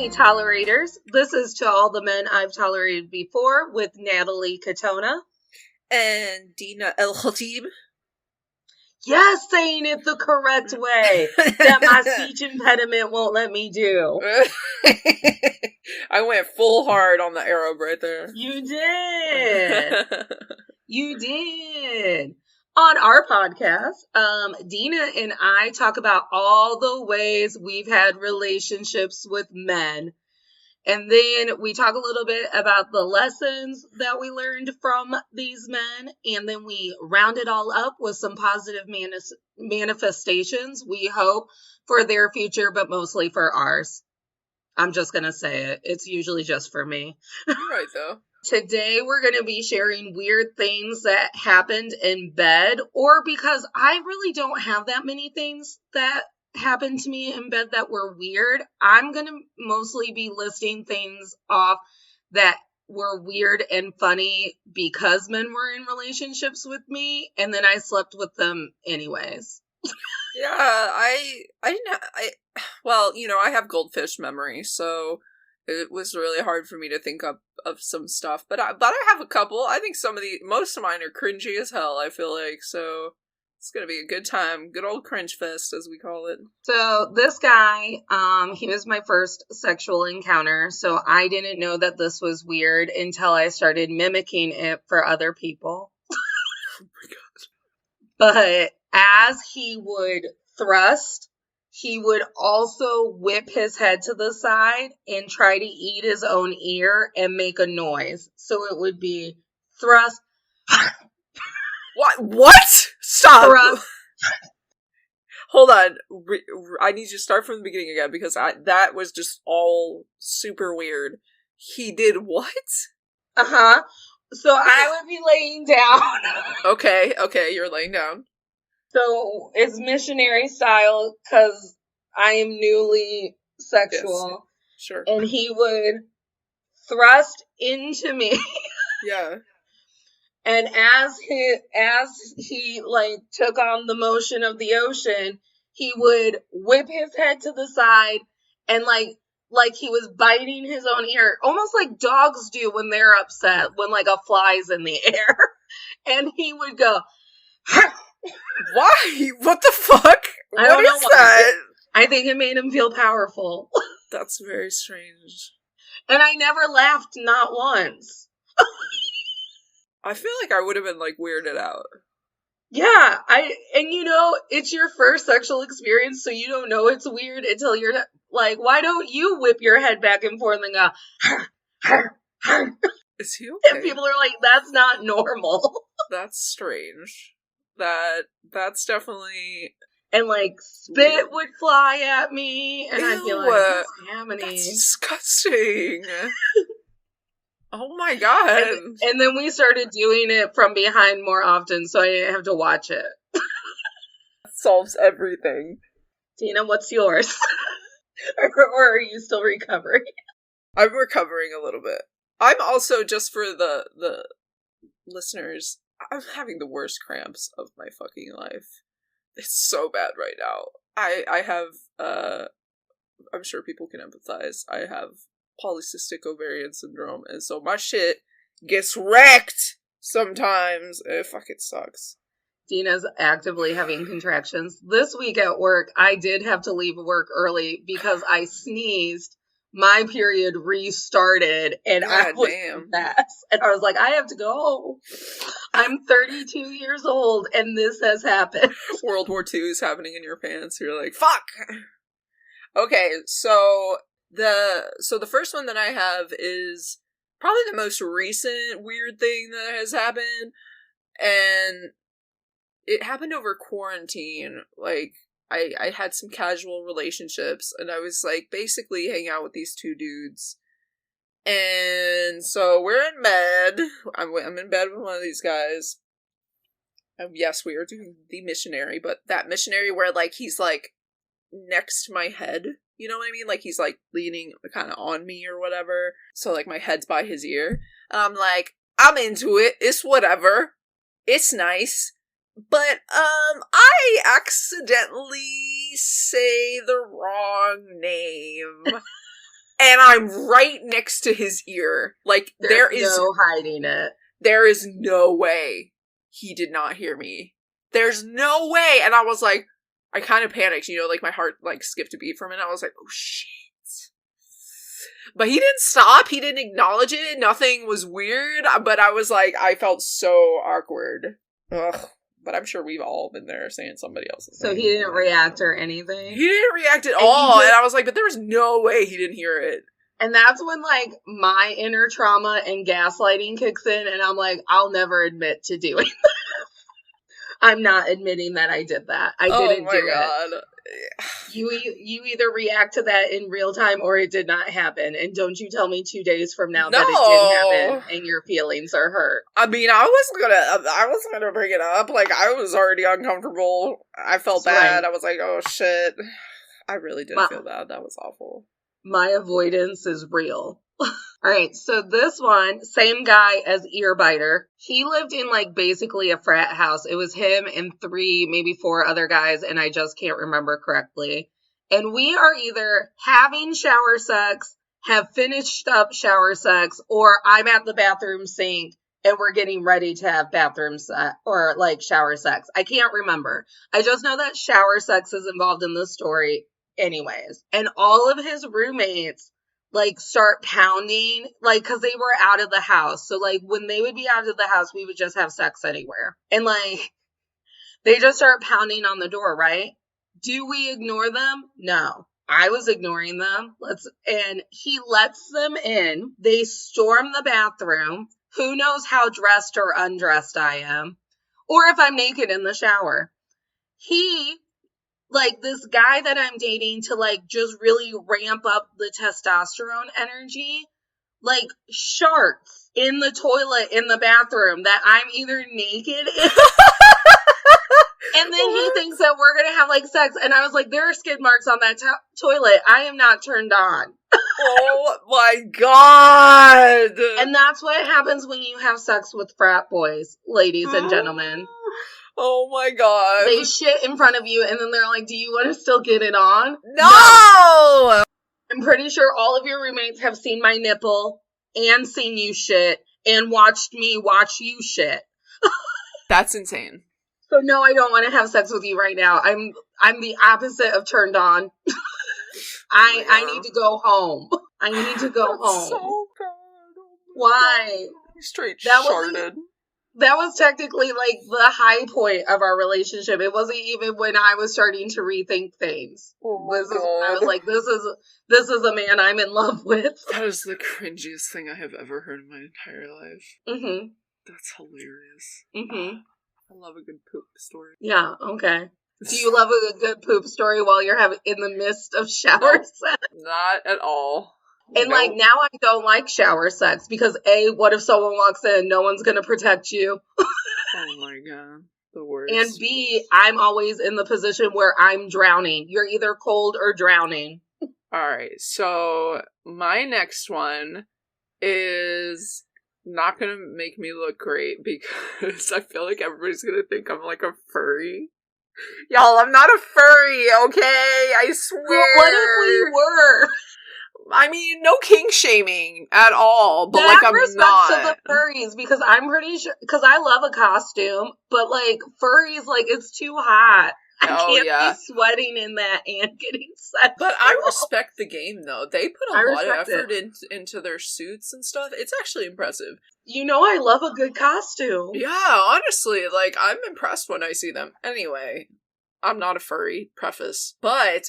Hey, tolerators. This is To All the Men I've Tolerated Before with Natalie Katona. And Dina El Khatib. Yes, saying it the correct way that my speech impediment won't let me do. I went full hard on the Arab right there. You did. You did. On our podcast, Dina and I talk about all the ways we've had relationships with men. And then we talk a little bit about the lessons that we learned from these men. And then we round it all up with some positive manifestations, we hope, for their future, but mostly for ours. I'm just going to say it. It's usually just for me. You're right, though. Today, we're going to be sharing weird things that happened in bed, or because I really don't have that many things that happened to me in bed that were weird. I'm going to mostly be listing things off that were weird and funny because men were in relationships with me, and then I slept with them anyways. Yeah, well, you know, I have goldfish memory, so it was really hard for me to think of some stuff, but I have a couple. I think most of mine are cringy as hell, I feel like, so it's gonna be a good time. Good old cringe fest, as we call it. So this guy, he was my first sexual encounter, so I didn't know that this was weird until I started mimicking it for other people. Oh my god. But as he would thrust, he would also whip his head to the side and try to eat his own ear and make a noise. So it would be thrust. What? Stop. Thrust. Hold on. I need you to start from the beginning again, because that was just all super weird. He did what? Uh-huh. So I would be laying down. Okay, you're laying down. So it's missionary style because I am newly sexual. Yes. Sure. And he would thrust into me. Yeah. And as he like took on the motion of the ocean, he would whip his head to the side and like he was biting his own ear, almost like dogs do when they're upset, when like a fly's in the air. And he would go, why? What the fuck? I don't know what is that? I think it made him feel powerful. That's very strange. And I never laughed, not once. I feel like I would have been like weirded out. Yeah, and you know, it's your first sexual experience, so you don't know it's weird until you're like, why don't you whip your head back and forth and go, is he okay? And people are like, that's not normal. That's strange. That's definitely... And like, spit would fly at me, and I'd be like, what's happening? That's disgusting. Oh my god. And then we started doing it from behind more often, so I didn't have to watch it. That solves everything. Dina, what's yours? or are you still recovering? I'm recovering a little bit. I'm also, just for the listeners, I'm having the worst cramps of my fucking life. It's so bad right now. I have, I'm sure people can empathize. I have polycystic ovarian syndrome, and so my shit gets wrecked sometimes. It fucking sucks. Dina's actively having contractions. This week at work, I did have to leave work early because I sneezed. My period restarted, and I was a mess. And I was like, I have to go. I'm 32 years old, and this has happened. World War II is happening in your pants. You're like, fuck! Okay, so the first one that I have is probably the most recent weird thing that has happened, and it happened over quarantine. Like, I had some casual relationships, and I was like basically hanging out with these two dudes, and so we're in bed. I'm in bed with one of these guys. Yes, we are doing the missionary, but that missionary where like he's like next to my head. You know what I mean? Like, he's, like, leaning kind of on me or whatever. So, like, my head's by his ear. And I'm like, I'm into it. It's whatever. It's nice. But, I accidentally say the wrong name. And I'm right next to his ear. Like, There's no hiding it. There is no way he did not hear me. There's no way. And I was like, I kind of panicked, you know, like my heart like skipped a beat for a minute. I was like, oh shit. But he didn't stop. He didn't acknowledge it. Nothing was weird. But I was like, I felt so awkward. Ugh. But I'm sure we've all been there saying somebody else's So name. he didn't react or anything? He didn't react at all. And I was like, but there was no way he didn't hear it. And that's when, like, my inner trauma and gaslighting kicks in, and I'm like, I'll never admit to doing that. I'm not admitting that I did that. I didn't do it. You either react to that in real time or it did not happen. And don't you tell me 2 days from now that it didn't happen and your feelings are hurt. I mean, I wasn't gonna bring it up. Like, I was already uncomfortable. I felt bad. Right. I was like, oh shit. I really did feel bad. That was awful. My avoidance is real. All right, so this one, same guy as Earbiter. He lived in, like, basically a frat house. It was him and 3, maybe 4 other guys, and I just can't remember correctly. And we are either having shower sex, have finished up shower sex, or I'm at the bathroom sink and we're getting ready to have bathroom sex, or, like, shower sex. I can't remember. I just know that shower sex is involved in this story anyways. And all of his roommates, like, start pounding, like, because they were out of the house. So, like, when they would be out of the house, we would just have sex anywhere. And, like, they just start pounding on the door, right? Do we ignore them? No. I was ignoring them. And he lets them in. They storm the bathroom. Who knows how dressed or undressed I am? Or if I'm naked in the shower. He, like, this guy that I'm dating to, like, just really ramp up the testosterone energy, like, sharts in the toilet in the bathroom that I'm either naked in. And then he thinks that we're going to have, like, sex. And I was like, there are skid marks on that toilet. I am not turned on. Oh, my God. And that's what happens when you have sex with frat boys, ladies and gentlemen. Oh, my God. They shit in front of you, and then they're like, do you want to still get it on? No! I'm pretty sure all of your roommates have seen my nipple and seen you shit and watched me watch you shit. That's insane. So no, I don't want to have sex with you right now. I'm the opposite of turned on. I need to go home. I need to go home. So bad. Oh, why? Straight sharded. That was technically, like, the high point of our relationship. It wasn't even when I was starting to rethink things. I was like, this is a man I'm in love with. That is the cringiest thing I have ever heard in my entire life. Mm-hmm. That's hilarious. Mm-hmm. I love a good poop story. Yeah, okay. Do you love a good poop story while you're in the midst of shower sex? Not at all. And, like, now I don't like shower sex because, A, what if someone walks in? No one's going to protect you. Oh, my God. The worst. And B, I'm always in the position where I'm drowning. You're either cold or drowning. All right. So my next one is not going to make me look great because I feel like everybody's going to think I'm, like, a furry. Y'all, I'm not a furry, okay? I swear. Well, what if we were? I mean, no kink shaming at all, but, like, I'm not. To the furries, because I'm pretty sure, because I love a costume, but, like, furries, like, it's too hot. I can't be sweating in that and getting sex. But I respect the game, though. They put a lot of effort into their suits and stuff. It's actually impressive. You know I love a good costume. Yeah, honestly, like, I'm impressed when I see them. Anyway, I'm not a furry, preface. But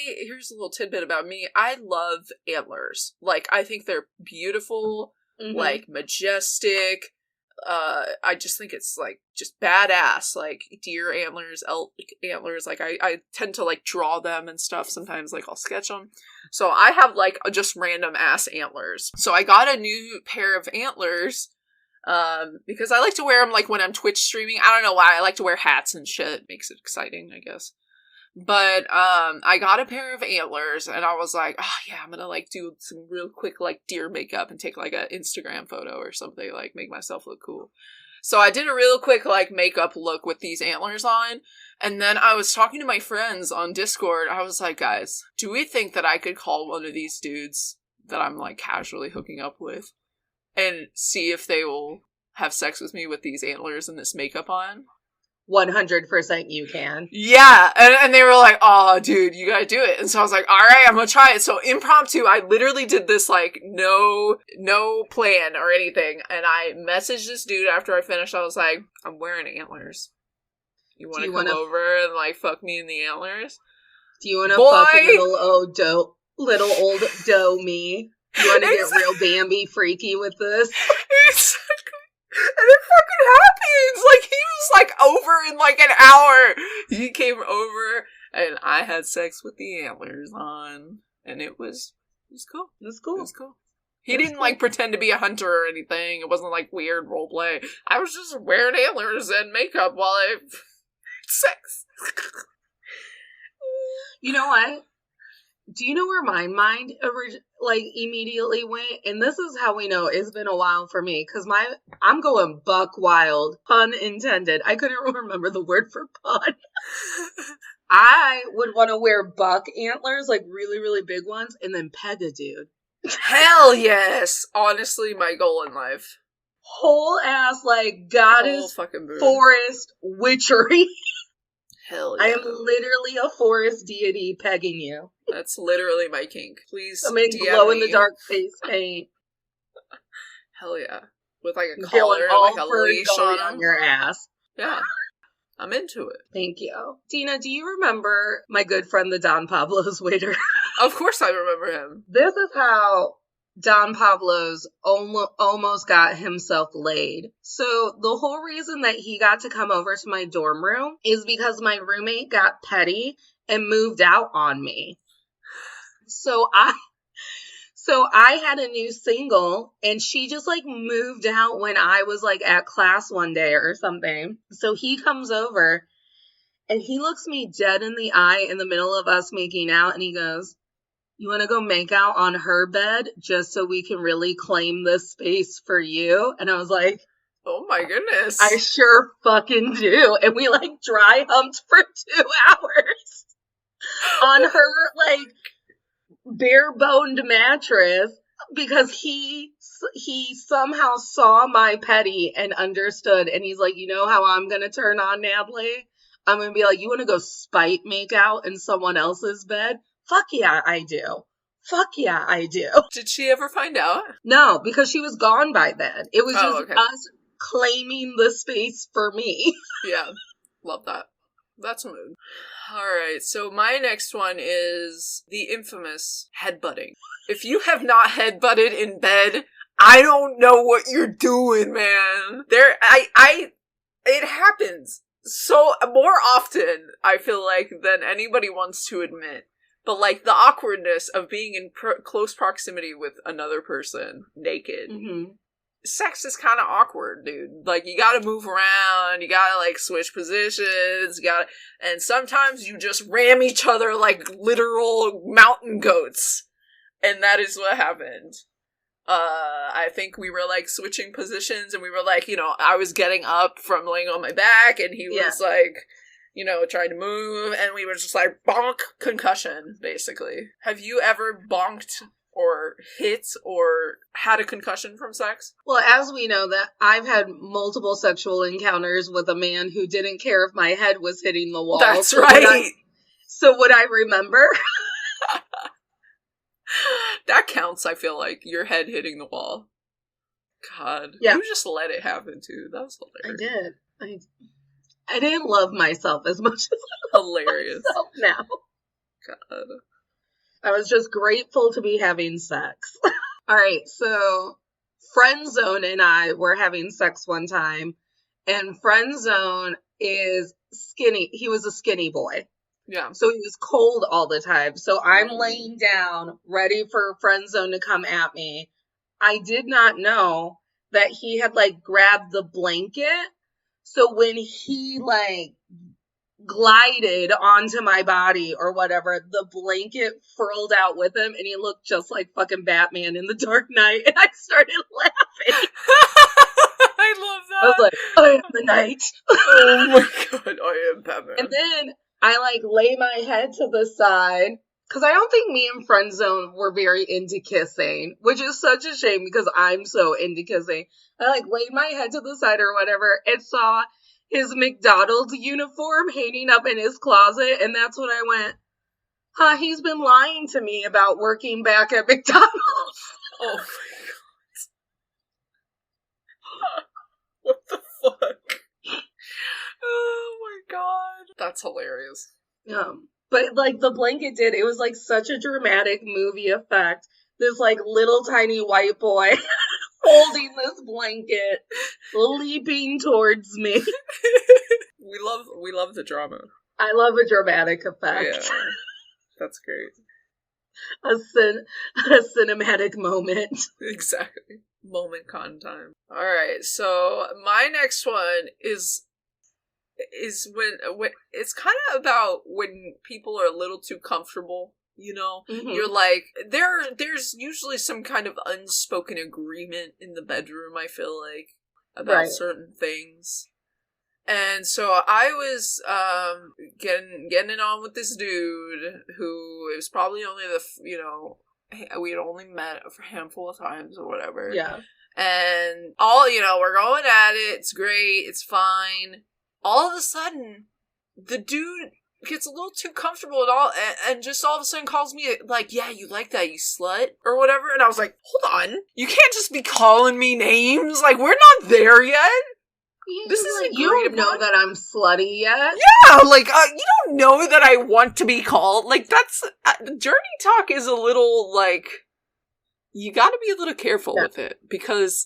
here's a little tidbit about me. I love antlers. Like, I think they're beautiful, like, majestic. I just think it's, like, just badass. Like, deer antlers, elk antlers. Like, I tend to, like, draw them and stuff. Sometimes, like, I'll sketch them. So I have, like, just random ass antlers. So I got a new pair of antlers. Because I like to wear them, like, when I'm Twitch streaming. I don't know why. I like to wear hats and shit. Makes it exciting, I guess. But, I got a pair of antlers, and I was like, oh, yeah, I'm gonna, like, do some real quick, like, deer makeup and take, like, an Instagram photo or something, like, make myself look cool. So I did a real quick, like, makeup look with these antlers on, and then I was talking to my friends on Discord. I was like, guys, do we think that I could call one of these dudes that I'm like casually hooking up with and see if they will have sex with me with these antlers and this makeup on. 100% you can. Yeah, and they were like, oh, dude, you gotta do it. And so I was like, all right, I'm gonna try it. So impromptu, I literally did this, like, no plan or anything. And I messaged this dude after I finished. I was like, I'm wearing antlers. You wanna come over and, like, fuck me in the antlers? Do you wanna fuck little old doe me? You wanna get real Bambi freaky with this? Exactly. And it fucking happens! Like, he was, like, over in, like, an hour! He came over, and I had sex with the antlers on. And it was cool. It was cool. It was cool. He didn't, like, pretend to be a hunter or anything. It wasn't, like, weird roleplay. I was just wearing antlers and makeup while I had sex. You know what? Do you know where my mind immediately went? And this is how we know it's been a while for me, because I'm going buck wild, pun intended. I couldn't remember the word for pun. I would want to wear buck antlers, like really, really big ones, and then peg a dude. Hell yes! Honestly, my goal in life. Whole ass, like, goddess forest witchery. Hell yeah. I am literally a forest deity pegging you. That's literally my kink. Please I mean, glow in the dark face paint. Hell yeah. With like a collar, like a leash on your ass. Yeah. I'm into it. Thank you. Dina, do you remember my good friend, the Don Pablo's waiter? Of course I remember him. This is how Don Pablo's almost got himself laid. So the whole reason that he got to come over to my dorm room is because my roommate got petty and moved out on me. So I had a new single, and she just like moved out when I was like at class one day or something. So he comes over and he looks me dead in the eye in the middle of us making out, and he goes, "You want to go make out on her bed just so we can really claim this space for you?" And I was like, oh my goodness. I sure fucking do. And we like dry humped for 2 hours on her like bare boned mattress because he somehow saw my petty and understood. And he's like, you know how I'm going to turn on Natalie? I'm going to be like, you want to go spite make out in someone else's bed? Fuck yeah, I do. Fuck yeah, I do. Did she ever find out? No, because she was gone by then. It was just us claiming the space for me. Yeah, love that. That's a mood. Alright, so my next one is the infamous headbutting. If you have not headbutted in bed, I don't know what you're doing, man. It happens so more often, I feel like, than anybody wants to admit. But, like, the awkwardness of being in close proximity with another person, naked. Mm-hmm. Sex is kind of awkward, dude. Like, you gotta move around, you gotta, like, switch positions, and sometimes you just ram each other like literal mountain goats. And that is what happened. I think we were, like, switching positions, and we were, like, you know, I was getting up from laying on my back, and he was, like, you know, trying to move, and we were just like, bonk, concussion, basically. Have you ever bonked or hit or had a concussion from sex? Well, as we know, that I've had multiple sexual encounters with a man who didn't care if my head was hitting the wall. That's right. So would I remember? That counts, I feel like, your head hitting the wall. God. Yeah. You just let it happen, too. That was hilarious. I did. I didn't love myself as much as I love myself now. God. I was just grateful to be having sex. All right, so Friendzone and I were having sex one time, and Friendzone is skinny. He was a skinny boy. Yeah. So he was cold all the time. So I'm laying down, ready for Friendzone to come at me. I did not know that he had, like, grabbed the blanket. So when he, like, glided onto my body or whatever, the blanket furled out with him, and he looked just like fucking Batman in The Dark Knight, and I started laughing. I love that. I was like, I am the night. Oh my god, I am Batman. And then I, like, lay my head to the side, Because I don't think me and Friend Zone were very into kissing, which is such a shame because I'm so into kissing. I like laid my head to the side or whatever and saw his McDonald's uniform hanging up in his closet, and that's when I went, huh, he's been lying to me about working back at McDonald's. Oh my god. What the fuck? Oh my god. That's hilarious. But like the blanket did, it was like such a dramatic movie effect. This like little tiny white boy holding this blanket, leaping towards me. We love the drama. I love a dramatic effect. Yeah, that's great. A cinematic moment. Exactly. Moment con time. Alright, so my next one is when it's kind of about when people are a little too comfortable, you know? Mm-hmm. You're like, there's usually some kind of unspoken agreement in the bedroom, I feel like, about certain things. And so I was getting it on with this dude who it was probably only we had only met a handful of times or whatever. Yeah. And we're going at it, it's great, it's fine. All of a sudden, the dude gets a little too comfortable and just all of a sudden calls me like, yeah, you like that, you slut, or whatever. And I was like, hold on, you can't just be calling me names. Like, we're not there yet. This isn't you don't know that I'm slutty yet. Yeah, like, you don't know that I want to be called. Like, that's, dirty talk is a little, like, you gotta be a little careful with it, because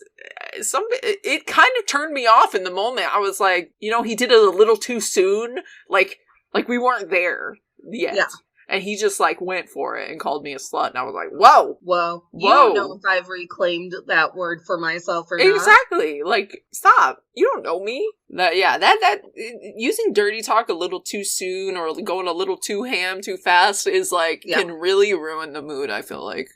it kind of turned me off in the moment. I was like, he did it a little too soon. Like we weren't there yet. Yeah. And he just, like, went for it and called me a slut. And I was like, whoa. Whoa. You don't know if I've reclaimed that word for myself or not. Exactly. Like, stop. You don't know me. That using dirty talk a little too soon or going a little too ham too fast is, like, can really ruin the mood, I feel like.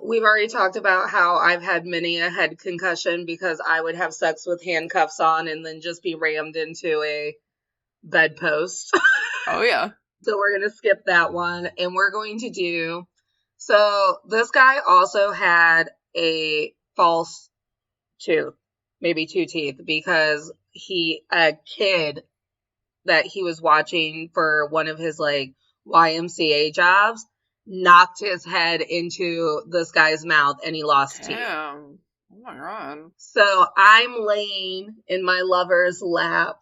We've already talked about how I've had many a head concussion because I would have sex with handcuffs on and then just be rammed into a bedpost. Oh, yeah. So we're going to skip that one, and we're going to do... So this guy also had a false tooth, maybe 2 teeth, because a kid that he was watching for one of his, like, YMCA jobs knocked his head into this guy's mouth, and he lost teeth. Damn. Oh, my God. So I'm laying in my lover's lap.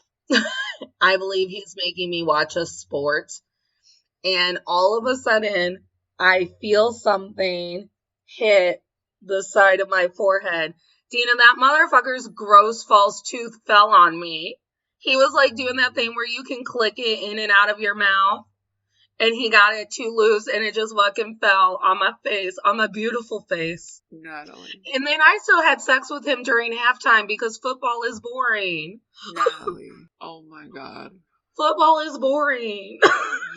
I believe he's making me watch a sport. And all of a sudden, I feel something hit the side of my forehead. Dina, that motherfucker's gross false tooth fell on me. He was like doing that thing where you can click it in and out of your mouth. And he got it too loose and it just fucking fell on my face, on my beautiful face. Natalie. And then I still had sex with him during halftime because football is boring. Natalie. Oh my God. Football is boring.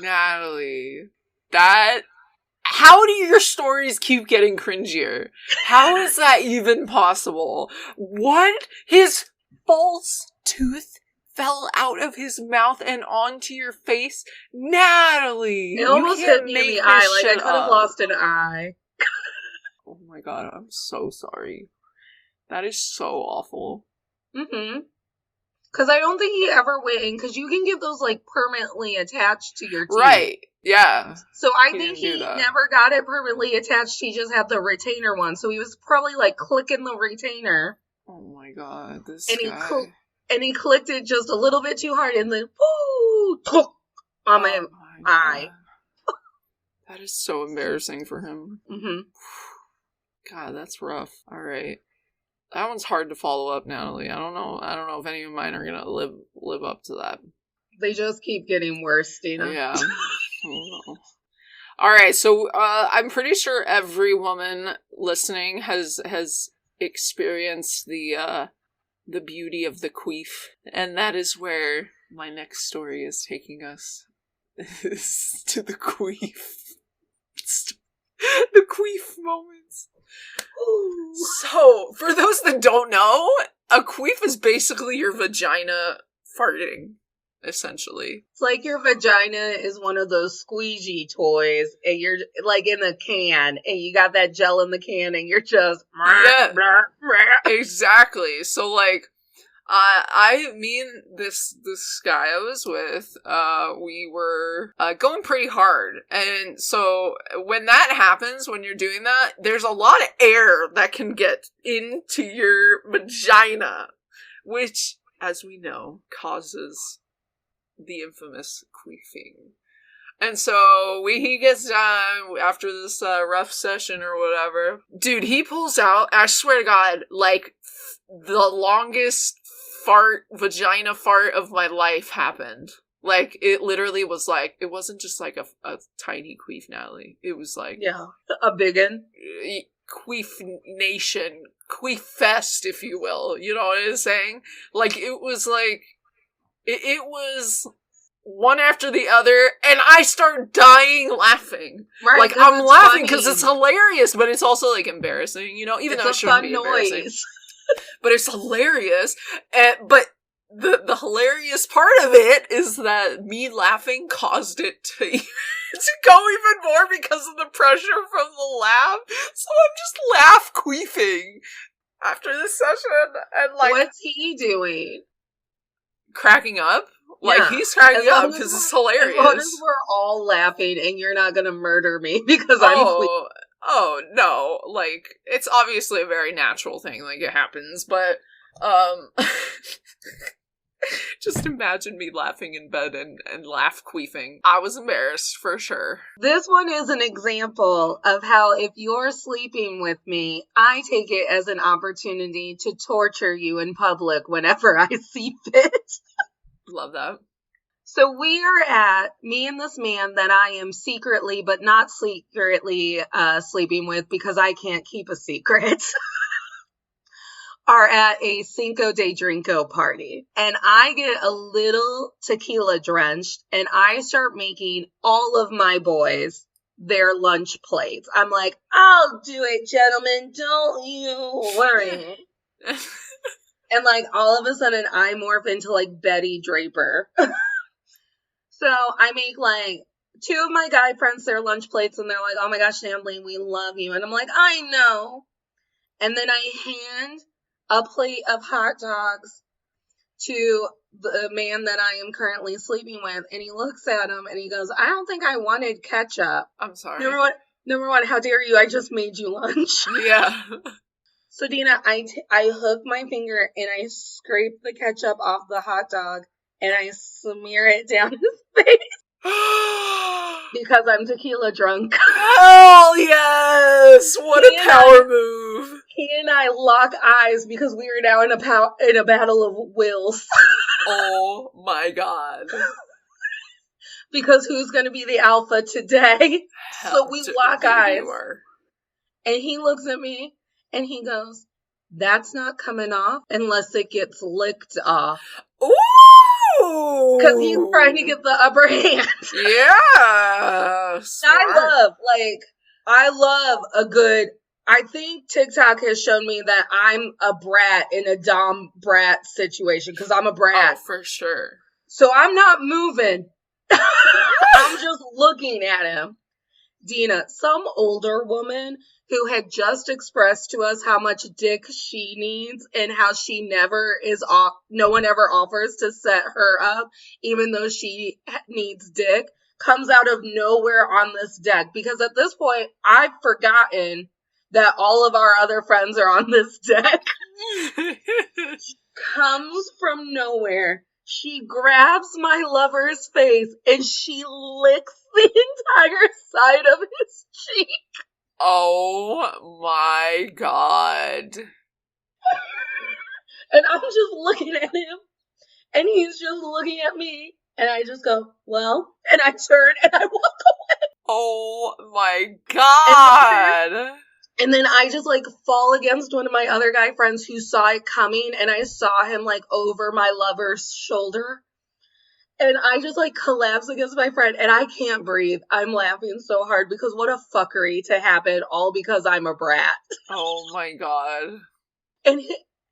Natalie. How do your stories keep getting cringier? How is that even possible? What? His false tooth fell out of his mouth and onto your face? Natalie! It almost hit me in the eye, like I could have lost an eye. Oh my God, I'm so sorry. That is so awful. Mm-hmm. Because I don't think he ever went in, because you can get those, like, permanently attached to your teeth. Right, yeah. So I think he never got it permanently attached, he just had the retainer one, so he was probably, like, clicking the retainer. Oh my God, this and guy. He clicked it just a little bit too hard, and then, woo, on my eye. That is so embarrassing for him. Mm-hmm. God, that's rough. Alright. That one's hard to follow up, Natalie. I don't know if any of mine are gonna live up to that. They just keep getting worse, Dina. Yeah. I don't know. Alright, so I'm pretty sure every woman listening has experienced the beauty of the queef. And that is where my next story is taking us. Is to the queef. The queef moments. So, for those that don't know, a queef is basically your vagina farting. essentially. It's like your vagina is one of those squeegee toys, and you're like in a can, and you got that gel in the can, and you're just Yeah, exactly. So like, me and this guy I was with, we were going pretty hard, and so when that happens, when you're doing that, there's a lot of air that can get into your vagina, which, as we know, causes the infamous queefing. And so he gets done after this rough session or whatever. Dude, he pulls out, I swear to God, like the longest vagina fart of my life happened. Like, it literally was like, it wasn't just like a tiny queef, Natalie. It was like... Yeah, a biggin. Queef nation. Queef fest, if you will. You know what I'm saying? Like, it was like... It was one after the other, and I start dying laughing. Right, like, I'm laughing because it's hilarious, but it's also, like, embarrassing, you know? Even though it shouldn't be embarrassing. But it's hilarious. But the hilarious part of it is that me laughing caused it to go even more because of the pressure from the laugh. So I'm just laugh queefing after this session, and like... What's he doing? Cracking up? Like, he's cracking up because it's hilarious. As long as we're all laughing and you're not gonna murder me because I'm queefing. Oh, no. Like, it's obviously a very natural thing. Like, it happens, but, just imagine me laughing in bed and laugh queefing. I was embarrassed, for sure. This one is an example of how if you're sleeping with me, I take it as an opportunity to torture you in public whenever I see fit. Love that. So we are at, me and this man that I am secretly, but not secretly sleeping with because I can't keep a secret, are at a Cinco de Drinko party. And I get a little tequila drenched and I start making all of my boys their lunch plates. I'm like, I'll do it, gentlemen. Don't you worry. And like all of a sudden I morph into like Betty Draper. So I make like 2 of my guy friends their lunch plates and they're like, oh my gosh, Natalie, we love you. And I'm like, I know. And then I hand a plate of hot dogs to the man that I am currently sleeping with. And he looks at him and he goes, I don't think I wanted ketchup. I'm sorry. Number one, how dare you? I just made you lunch. Yeah. So Dina, I hook my finger and I scrape the ketchup off the hot dog and I smear it down his face. Because I'm tequila drunk. Oh, yes! What a power move. He and I lock eyes because we are now in a battle of wills. Oh my god. Because who's going to be the alpha today? So we lock eyes. And he looks at me and he goes, that's not coming off unless it gets licked off. Ooh! Because he's trying to get the upper hand. Yeah. I love a good, I think TikTok has shown me that I'm a brat in a dom brat situation because I'm a brat. Oh, for sure. So I'm not moving. I'm just looking at him. Dina, some older woman who had just expressed to us how much dick she needs and how no one ever offers to set her up, even though she needs dick, comes out of nowhere on this deck. Because at this point, I've forgotten that all of our other friends are on this deck. Comes from nowhere. She grabs my lover's face and she licks the entire side of his cheek. Oh my god. And I'm just looking at him and he's just looking at me and I just go, well, and I turn and I walk away. Oh my god. And then I just like fall against one of my other guy friends who saw it coming and I saw him like over my lover's shoulder. And I just like collapse against my friend and I can't breathe. I'm laughing so hard because what a fuckery to happen all because I'm a brat. Oh my god. And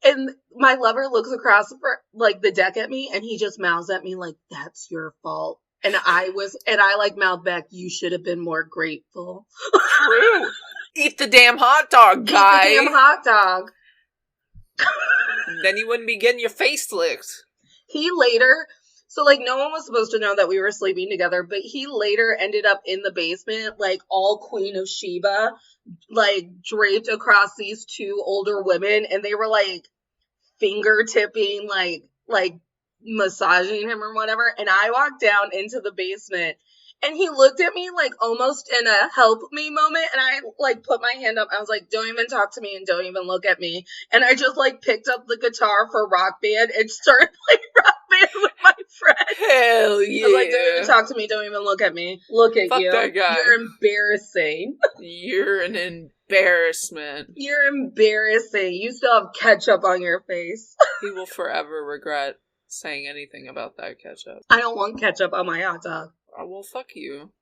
And my lover looks across like the deck at me, and he just mouths at me like, "That's your fault." And I like mouthed back, "You should have been more grateful." True. Eat the damn hot dog, guy. Eat the damn hot dog. Then you wouldn't be getting your face licked. He later, so like no one was supposed to know that we were sleeping together, but he later ended up in the basement, like all Queen of Sheba, like draped across these two older women, and they were like finger tipping, like massaging him or whatever. And I walked down into the basement, and he looked at me like almost in a help me moment, and I like put my hand up. I was like, "Don't even talk to me and don't even look at me." And I just like picked up the guitar for Rock Band and started playing Rock Band with my friend. Hell yeah. I was like, "Don't even talk to me, don't even look at me. Look at Fuck you. that guy. You're embarrassing." You're an embarrassment. You're embarrassing. You still have ketchup on your face. He will forever regret saying anything about that ketchup. I don't want ketchup on my hot dog. Oh, well, fuck you.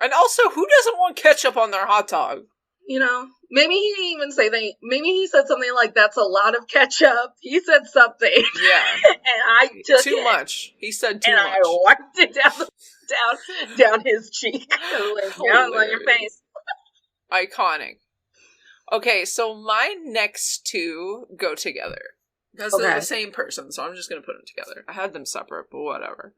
And also, who doesn't want ketchup on their hot dog? You know, maybe he didn't even say that. Maybe he said something like, "That's a lot of ketchup." He said something. Yeah. And I took too it, much. He said too and much. I wiped it down his cheek. Down on your face. Iconic. Okay, so my next two go together. Because they're the same person, so I'm just going to put them together. I had them separate, but whatever.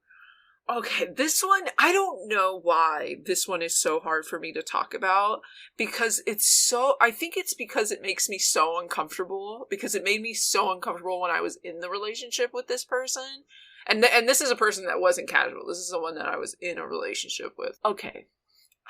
Okay, this one, I don't know why this one is so hard for me to talk about, because I think it's because it makes me so uncomfortable, because it made me so uncomfortable when I was in the relationship with this person, and this is a person that wasn't casual, this is the one that I was in a relationship with. Okay.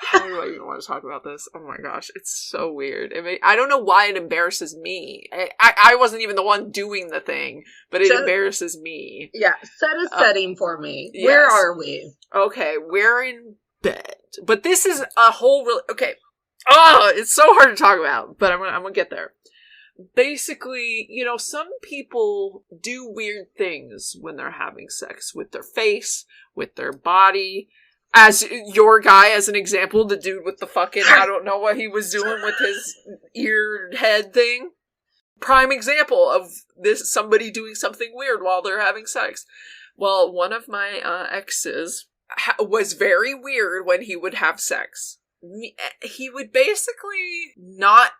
How do I even want to talk about this? Oh my gosh, it's so weird. I don't know why it embarrasses me. I wasn't even the one doing the thing, but it embarrasses me. Yeah, set a setting for me. Yes. Where are we? Okay, we're in bed. But this is a whole okay. Oh, it's so hard to talk about, but I'm gonna get there. Basically, you know, some people do weird things when they're having sex with their face, with their body. As your guy, as an example, the dude with the fucking, I don't know what he was doing with his ear head thing. Prime example of this, somebody doing something weird while they're having sex. Well, one of my exes was very weird when he would have sex. He would basically not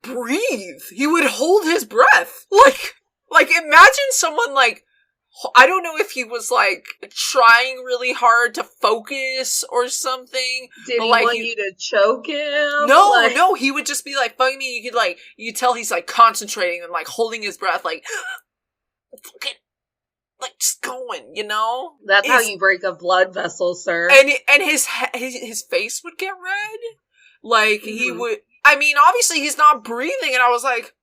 breathe. He would hold his breath. Like imagine someone like, I don't know if he was, like, trying really hard to focus or something. Did he want you to choke him? No, he would just be, like, fucking me. You could tell he's, like, concentrating and, like, holding his breath, like, fucking, like, just going, you know? That's how you break a blood vessel, sir. And his face would get red. Like, he would, I mean, obviously he's not breathing, and I was like,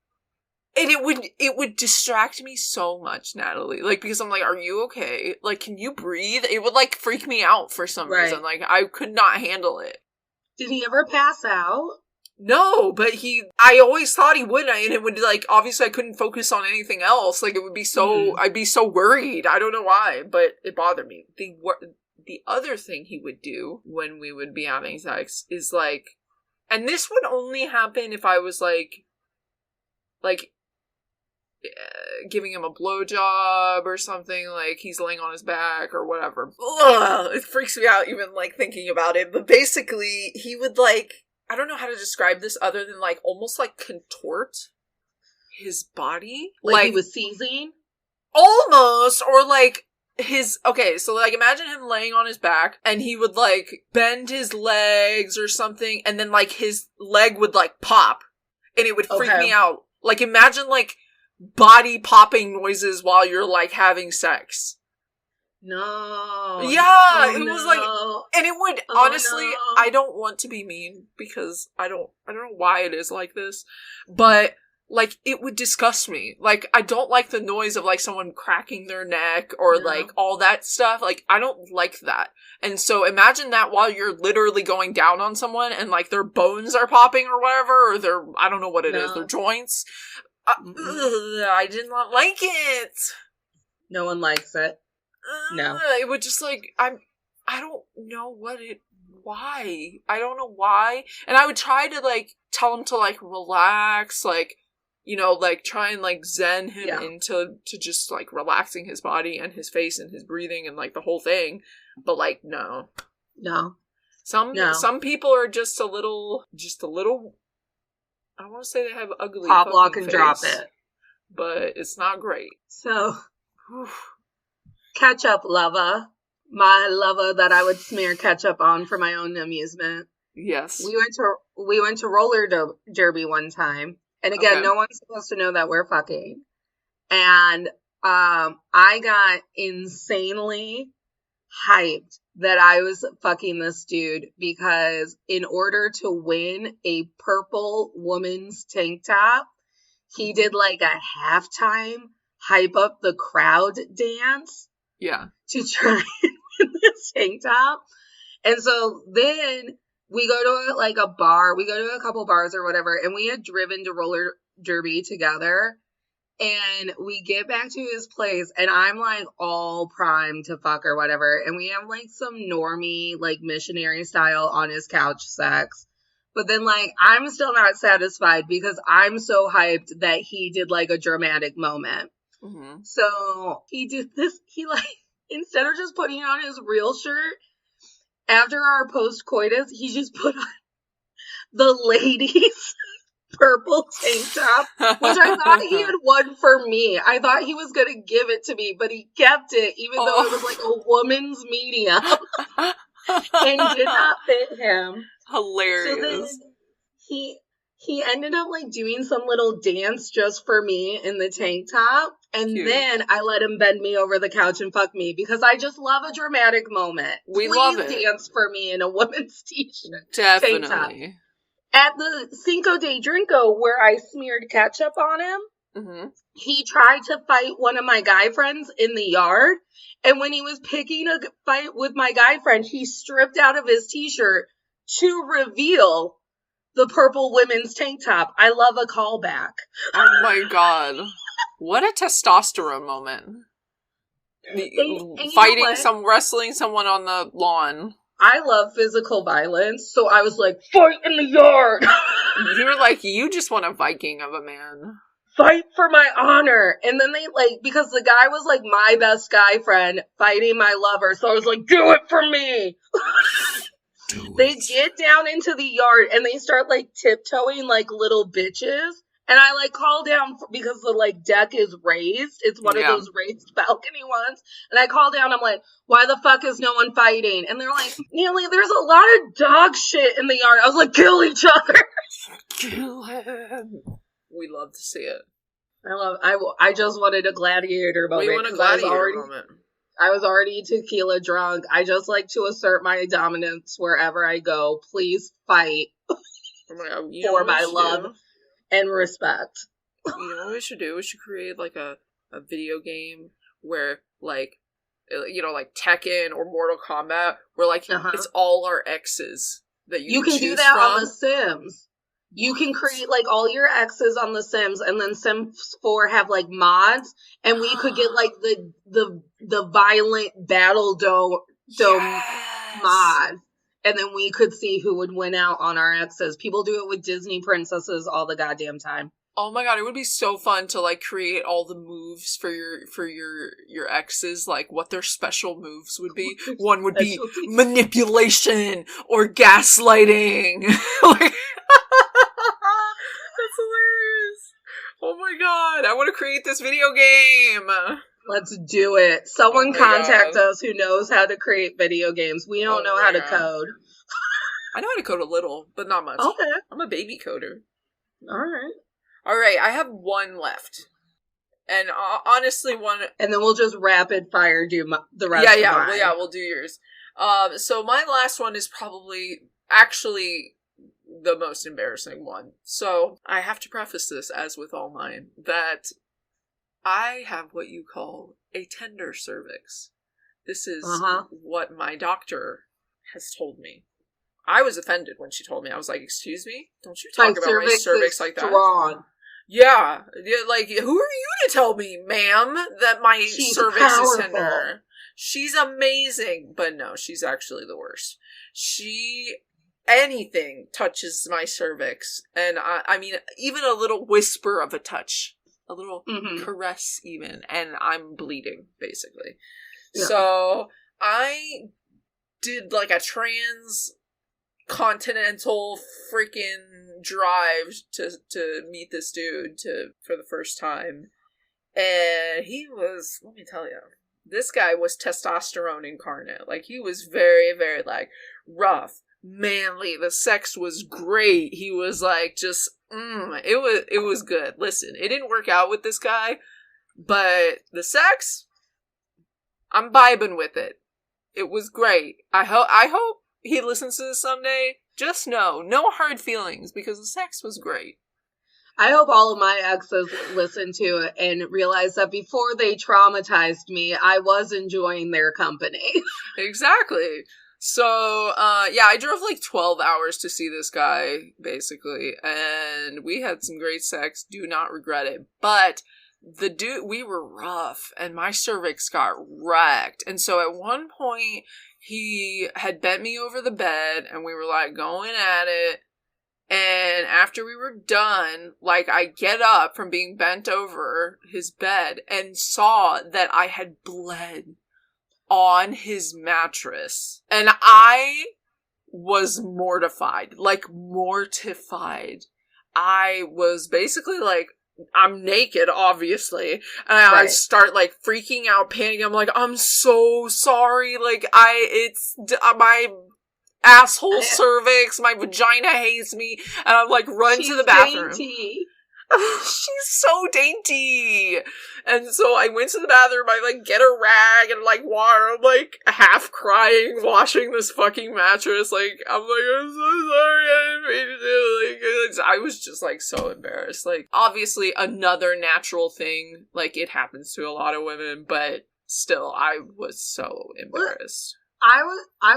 and it would distract me so much, Natalie. Like, because I'm like, are you okay? Like, can you breathe? It would, like, freak me out for some reason. Like, I could not handle it. Did he ever pass out? No, but I always thought he would, and it would, like, obviously I couldn't focus on anything else. Like, it would be so, I'd be so worried. I don't know why, but it bothered me. The other thing he would do when we would be having sex is, like, and this would only happen if I was, like, giving him a blowjob or something, like he's laying on his back or whatever. Ugh, it freaks me out even, like, thinking about it. But basically, he would, like, I don't know how to describe this other than, like, almost, like, contort his body. Like he was seizing? Almost, or, like, okay, so, like, imagine him laying on his back, and he would, like, bend his legs or something, and then, like, his leg would, like, pop, and it would freak me out. Like, imagine, like, body popping noises while you're, like, having sex. No. Yeah, it was like, and it would, honestly, no. I don't want to be mean, because I don't know why it is like this, but, like, it would disgust me. Like, I don't like the noise of, like, someone cracking their neck, or, like, all that stuff. Like, I don't like that. And so, imagine that while you're literally going down on someone, and, like, their bones are popping or whatever, or their, I don't know what it is, their joints. I did not like it. No one likes it. No. It would just, like, I don't know why. I don't know why. And I would try to, like, tell him to, like, relax, like, you know, like, try and, like, zen him into just, like, relaxing his body and his face and his breathing and, like, the whole thing. But, like, no. No. Some people are just a little, I don't want to say they have ugly pop, fucking lock, and face, drop it. but it's not great. So, ketchup lover. My lover that I would smear ketchup on for my own amusement. Yes. We went to roller derby one time. And again, no one's supposed to know that we're fucking. And I got insanely hyped that I was fucking this dude because in order to win a purple woman's tank top, he did like a halftime hype up the crowd dance. Yeah. To try and win this tank top. And so then we go to like a bar, we go to a couple bars or whatever, and we had driven to roller derby together. And we get back to his place, and I'm, like, all primed to fuck or whatever. And we have, like, some normie, like, missionary style on his couch sex. But then, like, I'm still not satisfied because I'm so hyped that he did, like, a dramatic moment. Mm-hmm. So he did this. He, like, instead of just putting on his real shirt, after our post-coitus, he just put on the ladies' purple tank top, which I thought he had won for me. I thought he was going to give it to me, but he kept it, even though it was like a woman's medium and did not fit him. Hilarious. So then he ended up like doing some little dance just for me in the tank top, and then I let him bend me over the couch and fuck me because I just love a dramatic moment. Please love it. Dance for me in a woman's t-shirt. Definitely. Tank top. At the Cinco de Drinko, where I smeared ketchup on him, he tried to fight one of my guy friends in the yard. And when he was picking a fight with my guy friend, he stripped out of his t-shirt to reveal the purple women's tank top. I love a callback. Oh my god. What a testosterone moment. And wrestling someone on the lawn. I love physical violence, so I was like, fight in the yard! You were like, you just want a Viking of a man. Fight for my honor! And then they, like, because the guy was, like, my best guy friend fighting my lover, so I was like, do it for me! They get down into the yard, and they start, like, tiptoeing like little bitches. And I, like, call down because the, like, deck is raised. It's one of those raised balcony ones. And I call down, I'm like, why the fuck is no one fighting? And they're like, Neely, there's a lot of dog shit in the yard. I was like, kill each other. Kill him. We love to see it. I just wanted a gladiator moment. We want a gladiator moment. I was already tequila drunk. I just like to assert my dominance wherever I go. Please fight for my love. And respect. You know what we should do? We should create, like, a video game where, like, you know, like Tekken or Mortal Kombat, where, like, it's all our exes that you can do that from. On The Sims. You can create, like, all your exes on The Sims, and then Sims 4 have, like, mods, and we could get, like, the violent battle dome mod. And then we could see who would win out on our exes. People do it with Disney princesses all the goddamn time. Oh my god, it would be so fun to, like, create all the moves for your exes, like, what their special moves would be. One would be manipulation or gaslighting. Like, that's hilarious. Oh my god, I want to create this video game. Let's do it. Someone contact us who knows how to create video games. We don't know how to code. I know how to code a little, but not much. Okay. I'm a baby coder. Alright, I have one left. And honestly, one... And then we'll just rapid fire do the rest of mine. Yeah, we'll do yours. So my last one is probably actually the most embarrassing one. So I have to preface this, as with all mine, that I have what you call a tender cervix. This is what my doctor has told me. I was offended when she told me. I was like, excuse me? Don't you talk about my cervix like that. Strong. Yeah. Like, who are you to tell me, ma'am, that my cervix is tender? She's amazing. But no, she's actually the worst. She anything touches my cervix, and I mean, even a little whisper of a touch, a little caress even, and I'm bleeding, basically. Yeah. So I did like a transcontinental freaking drive to meet this dude for the first time. And he was, let me tell you, this guy was testosterone incarnate. Like, he was very, very, like, rough, manly. The sex was great. He was, like, just, it was good. Listen, it didn't work out with this guy, but the sex, I'm vibing with it. It was great. I hope he listens to this someday. Just know, no hard feelings, because the sex was great. I hope all of my exes listen to it and realize that before they traumatized me, I was enjoying their company. Exactly. So, yeah, I drove like 12 hours to see this guy, basically, and we had some great sex. Do not regret it. But the dude, we were rough, and my cervix got wrecked. And so at one point, he had bent me over the bed, and we were like going at it. And after we were done, like, I get up from being bent over his bed and saw that I had bled on his mattress. And I was mortified. Like, mortified. I was basically like, I'm naked, obviously. And I start, like, freaking out, panicking. I'm like, I'm so sorry. Like, my asshole cervix, my vagina hates me, and I'm like, run to the bathroom. Dainty. She's so dainty. And so I went to the bathroom, I like get a rag and like water, I'm like half crying, washing this fucking mattress, like, I'm like, I'm so sorry, I didn't mean to do it. Like, I was just like so embarrassed. Like, obviously another natural thing, like it happens to a lot of women, but still, I was so embarrassed. I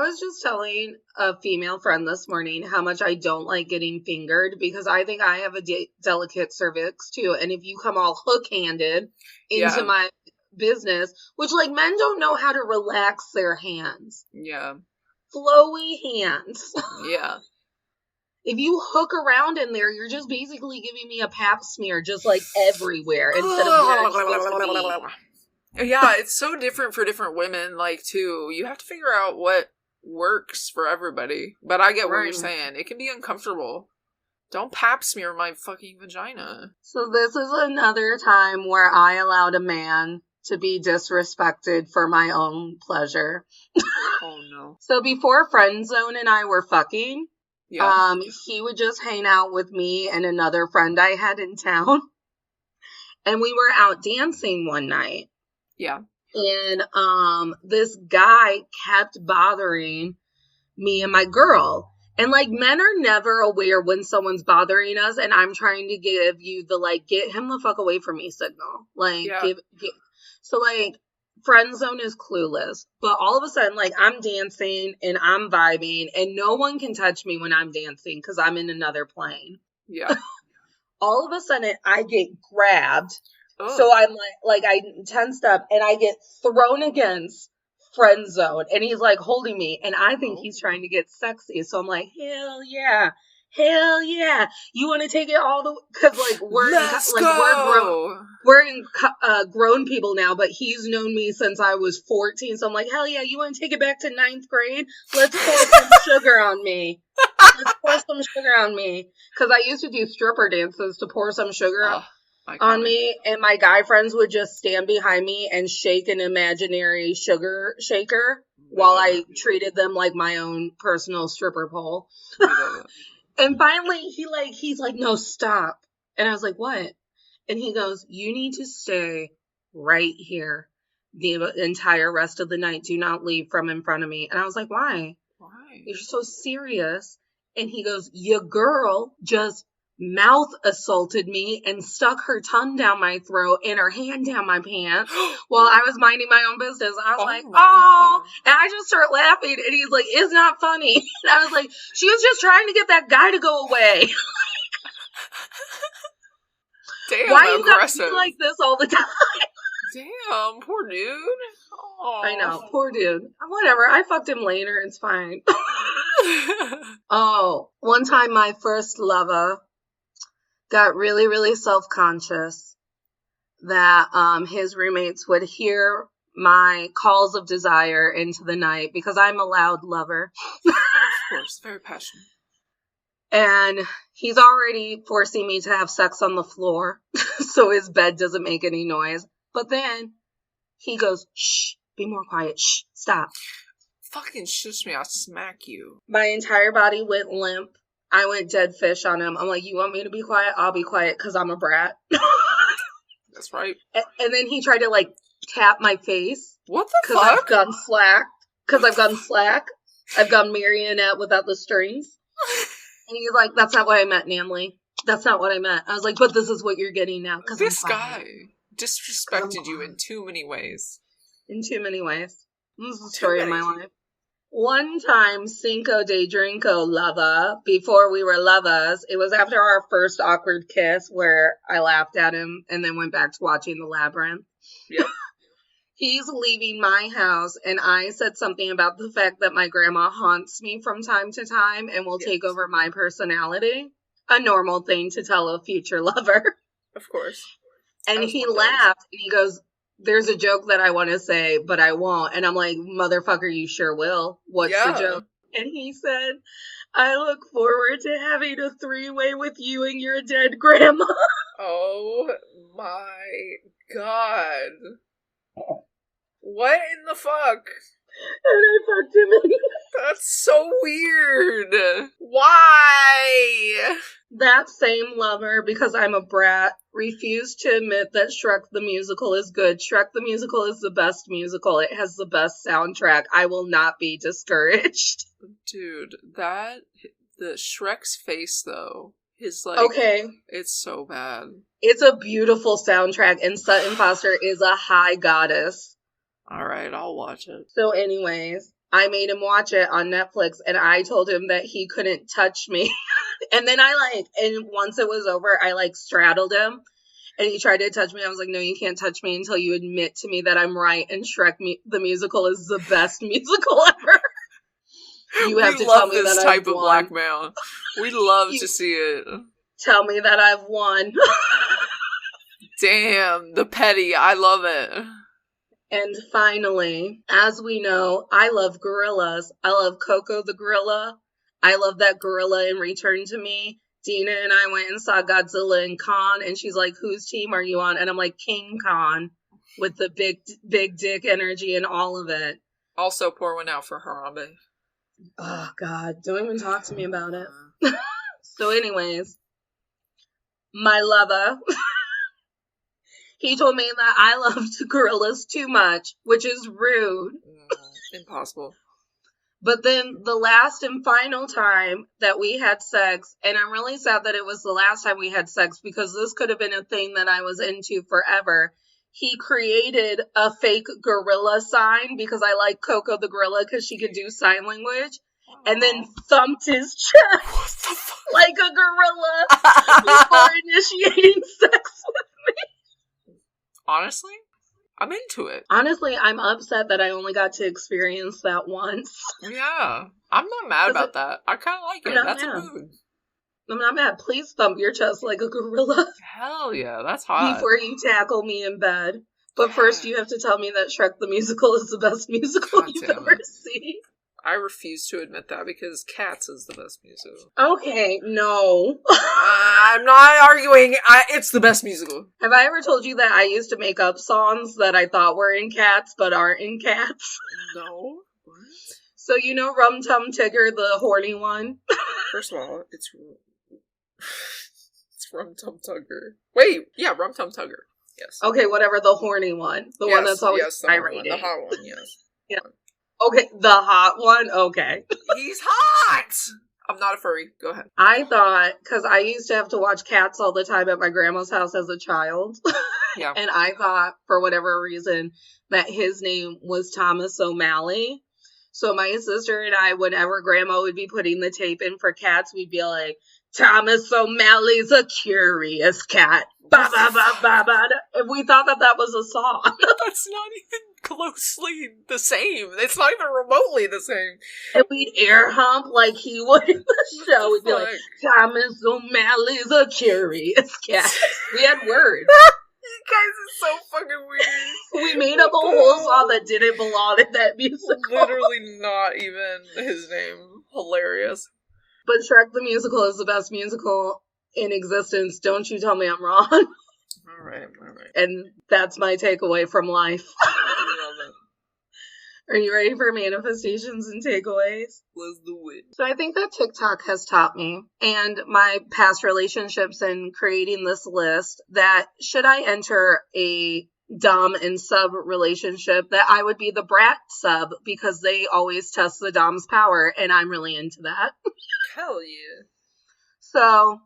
was just telling a female friend this morning how much I don't like getting fingered, because I think I have a delicate cervix too. And if you come all hook-handed into my business, which, like, men don't know how to relax their hands. Yeah. Flowy hands. Yeah. If you hook around in there, you're just basically giving me a pap smear just like everywhere instead of where it's supposed to be. Yeah, it's so different for different women, like, too. You have to figure out what works for everybody. But I get what you're saying. It can be uncomfortable. Don't pap smear my fucking vagina. So this is another time where I allowed a man to be disrespected for my own pleasure. Oh, no. So before Friend Zone and I were fucking, he would just hang out with me and another friend I had in town. And we were out dancing one night. Yeah. And this guy kept bothering me and my girl. And, like, men are never aware when someone's bothering us, and I'm trying to give you the, like, get him the fuck away from me signal. Like, so, like, Friend Zone is clueless. But all of a sudden, like, I'm dancing and I'm vibing, and no one can touch me when I'm dancing because I'm in another plane. Yeah. All of a sudden, I get grabbed. Oh. So I'm like I tensed up and I get thrown against Friend Zone, and he's like holding me, and I think he's trying to get sexy. So I'm like, hell yeah. You want to take it all the, because like we're grown people now, but he's known me since I was 14. So I'm like, hell yeah, you want to take it back to 9th grade? Let's pour some sugar on me. Because I used to do stripper dances to pour some sugar on me, and my guy friends would just stand behind me and shake an imaginary sugar shaker while I treated them like my own personal stripper pole. And finally he's like, no, stop. And I was like, what? And he goes, you need to stay right here the entire rest of the night. Do not leave from in front of me. And I was like, why? You're so serious. And he goes, your girl just mouth assaulted me and stuck her tongue down my throat and her hand down my pants while I was minding my own business. I was like, oh, and I just start laughing, and he's like, it's not funny. And I was like, she was just trying to get that guy to go away. Damn, why you gotta be like this all the time? Damn, poor dude. Aww. I know, poor dude. Whatever, I fucked him later, it's fine. Oh, one time my first lover got really, really self-conscious that his roommates would hear my calls of desire into the night because I'm a loud lover. Of course, very passionate. And he's already forcing me to have sex on the floor so his bed doesn't make any noise. But then he goes, shh, be more quiet, shh, stop. Fucking shush me, I'll smack you. My entire body went limp. I went dead fish on him. I'm like, you want me to be quiet? I'll be quiet because I'm a brat. That's right. And then he tried to, like, tap my face. What the fuck? Because I've gone slack. Because I've gone slack. I've gone marionette without the strings. And he's like, that's not what I meant, Namely. That's not what I meant. I was like, but this is what you're getting now. This guy disrespected you in too many ways. In too many ways. This is the story of my life. One time, Cinco de Drinko lover, before we were lovers, it was after our first awkward kiss where I laughed at him and then went back to watching The Labyrinth. Yep. He's leaving my house, and I said something about the fact that my grandma haunts me from time to time and will take over my personality. A normal thing to tell a future lover. Of course. And he laughed, and he goes, there's a joke that I want to say, but I won't. And I'm like, motherfucker, you sure will. What's the joke? And he said, I look forward to having a 3-way with you and your dead grandma. Oh my god. What in the fuck? And I fucked him in. That's so weird. Why? That same lover, because I'm a brat, refused to admit that Shrek the Musical is good. Shrek the Musical is the best musical. It has the best soundtrack. I will not be discouraged. Dude, the Shrek's face, though, his, like... Okay. It's so bad. It's a beautiful soundtrack, and Sutton Foster is a high goddess. Alright, I'll watch it. So anyways, I made him watch it on Netflix, and I told him that he couldn't touch me. And then and once it was over, I, straddled him, and he tried to touch me. I was like, no, you can't touch me until you admit to me that I'm right, and Shrek the Musical is the best musical ever. You have to tell me that I've won. This type of blackmail. We love to see it. Tell me that I've won. Damn, the petty. I love it. And finally, as we know, I love gorillas. I love Coco the gorilla. I love that gorilla in Return to Me. Dina and I went and saw Godzilla and Kong, and she's like, whose team are you on? And I'm like, King Kong, with the big dick energy and all of it. Also, pour one out for Harambe. Oh, God. Don't even talk to me about it. So anyways, my lover... He told me that I loved gorillas too much, which is rude. Impossible. But then the last and final time that we had sex, and I'm really sad that it was the last time we had sex because this could have been a thing that I was into forever. He created a fake gorilla sign because I like Coco the gorilla because she could do sign language. And then thumped his chest like a gorilla before initiating sex with me. Honestly, I'm into it. Honestly, I'm upset that I only got to experience that once. Yeah, I'm not mad about that. I kind of like it. That's a mood. I'm not mad. Please thump your chest like a gorilla. Hell yeah, that's hot. Before you tackle me in bed. But first you have to tell me that Shrek the Musical is the best musical you've ever seen. I refuse to admit that because Cats is the best musical. Okay, no. I'm not arguing. It's the best musical. Have I ever told you that I used to make up songs that I thought were in Cats but aren't in Cats? No. What? So you know Rum Tum Tigger, the horny one? First of all, it's Rum Tum Tugger. Wait, yeah, Rum Tum Tugger. Yes. Okay, whatever, the horny one. The one that's always irate. The hot one, yes. Yeah. Okay, the hot one? Okay. He's hot! I'm not a furry. Go ahead. I thought, because I used to have to watch Cats all the time at my grandma's house as a child. Yeah. And I thought, for whatever reason, that his name was Thomas O'Malley. So my sister and I, whenever Grandma would be putting the tape in for cats, we'd be like, Thomas O'Malley's a curious cat. Ba ba ba ba ba. And we thought that was a song. That's not even closely the same. It's not even remotely the same. And we'd air hump like he would in the show. We'd be like, Thomas O'Malley's a curious cat. We had words. You guys are so fucking weird. We made up a whole song that didn't belong in that musical. Literally not even his name. Hilarious. But Shrek the Musical is the best musical in existence. Don't you tell me I'm wrong. All right. And that's my takeaway from life. I love it. Are you ready for manifestations and takeaways? Let's do it. So I think that TikTok has taught me, and my past relationships in creating this list, that should I enter a dom and sub relationship, that I would be the brat sub, because they always test the dom's power, and I'm really into that. Hell yeah. So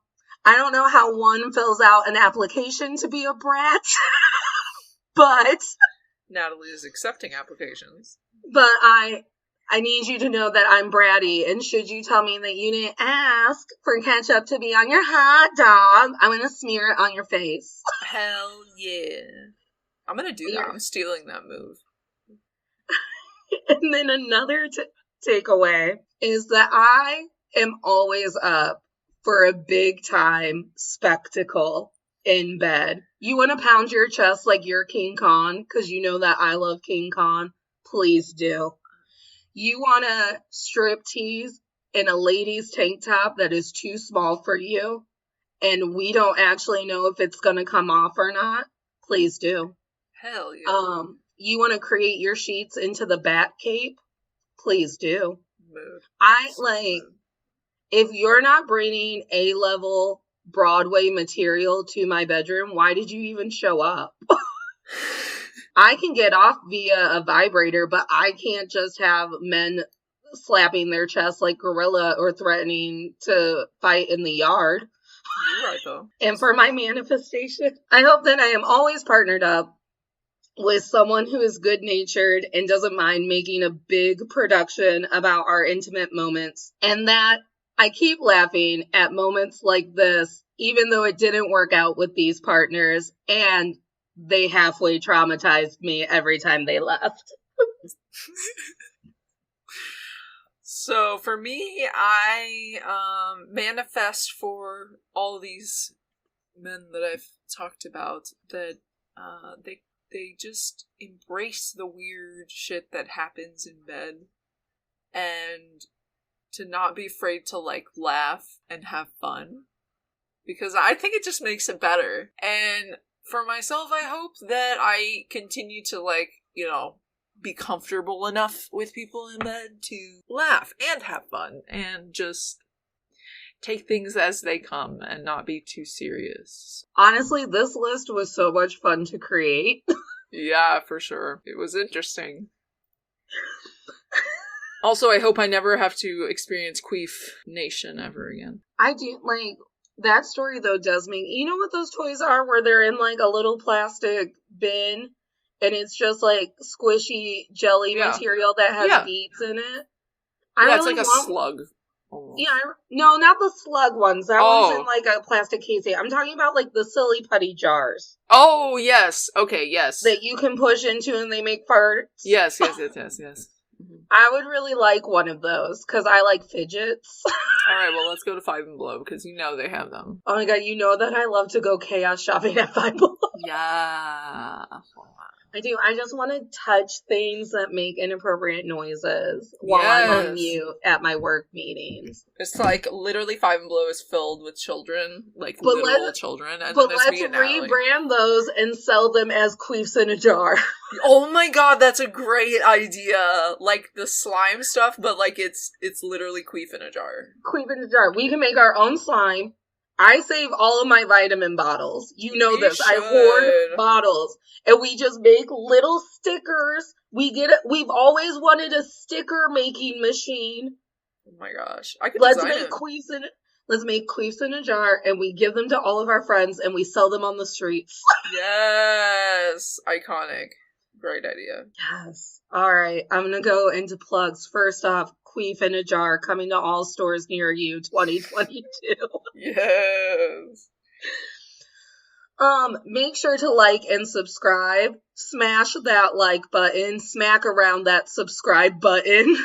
I don't know how one fills out an application to be a brat, but Natalie is accepting applications. But I need you to know that I'm bratty, and should you tell me that you didn't ask for ketchup to be on your hot dog, I'm going to smear it on your face. Hell yeah. I'm going to do that. Yeah. I'm stealing that move. And then another takeaway is that I am always up for a big time spectacle in bed. You want to pound your chest like you're King Kong, because you know that I love King Kong? Please do. You want to strip tease in a lady's tank top that is too small for you, and we don't actually know if it's going to come off or not? Please do. Hell yeah. You want to create your sheets into the bat cape? Please do. Mood. If you're not bringing A-level Broadway material to my bedroom, why did you even show up? I can get off via a vibrator, but I can't just have men slapping their chest like gorilla or threatening to fight in the yard. You're right, though. And for my manifestation, I hope that I am always partnered up with someone who is good-natured and doesn't mind making a big production about our intimate moments, and that I keep laughing at moments like this, even though it didn't work out with these partners, and they halfway traumatized me every time they left. So for me, I manifest for all these men that I've talked about that they just embrace the weird shit that happens in bed, and to not be afraid to laugh and have fun, because I think it just makes it better. And for myself, I hope that I continue to be comfortable enough with people in bed to laugh and have fun and just take things as they come and not be too serious. Honestly, this list was so much fun to create. Yeah, for sure. It was interesting. Also, I hope I never have to experience Queef Nation ever again. I do, that story, though, does make... You know what those toys are where they're in, a little plastic bin, and it's just, squishy jelly material that has beads in it? It's like a slug. Almost. Yeah, no, not the slug ones. That one's in, a plastic casing. I'm talking about, the silly putty jars. Oh, yes. Okay, yes. That you can push into and they make farts. Yes. Mm-hmm. I would really like one of those, because I like fidgets. Alright, well, let's go to Five and Below, because you know they have them. Oh my god, you know that I love to go chaos shopping at Five Below. Yeah. I do. I just want to touch things that make inappropriate noises while I'm on mute at my work meetings. It's literally Five and Below is filled with children, literal children. And but let's rebrand those and sell them as queefs in a jar. Oh my god, that's a great idea. The slime stuff, but it's literally queef in a jar. Queef in a jar. We can make our own slime. I save all of my vitamin bottles. You know this. I hoard bottles. And we just make little stickers. We've always wanted a sticker making machine. Oh my gosh. I could Let's make queefs in a jar, and we give them to all of our friends, and we sell them on the streets. Yes. Iconic. Great idea. Yes. All right. I'm going to go into plugs. First off, Queef in a Jar coming to all stores near you 2022. Yes. Make sure to like and subscribe. Smash that like button. Smack around that subscribe button.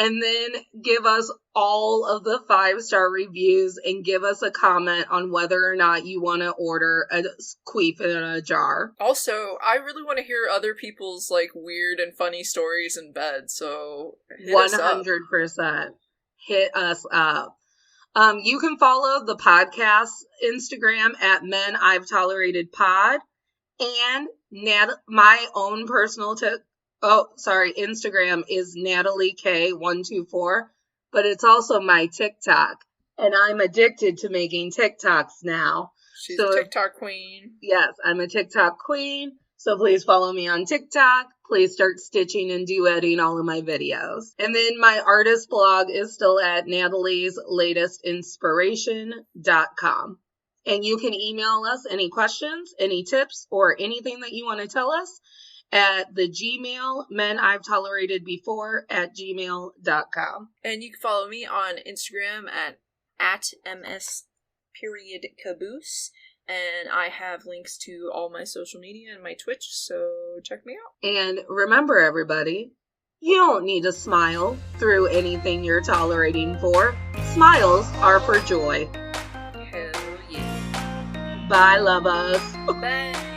And then give us all of the 5-star reviews and give us a comment on whether or not you want to order a Queef in a Jar. Also, I really want to hear other people's like weird and funny stories in bed, so hit 100%. Hit us up. You can follow the podcast Instagram at Men I've Tolerated Pod, and my own personal Instagram is Natalie K124, but it's also my TikTok, and I'm addicted to making TikToks now. She's a TikTok queen. Yes, I'm a TikTok queen. So please follow me on TikTok. Please start stitching and duetting all of my videos. And then my artist blog is still at natalieslatestinspiration.com. And you can email us any questions, any tips, or anything that you want to tell us at the Gmail, menI've-tolerated-before@gmail.com. And you can follow me on Instagram at ms_caboose. And I have links to all my social media and my Twitch, so check me out. And remember, everybody, you don't need to smile through anything you're tolerating for. Smiles are for joy. Hell yeah. Bye, lovers. Bye.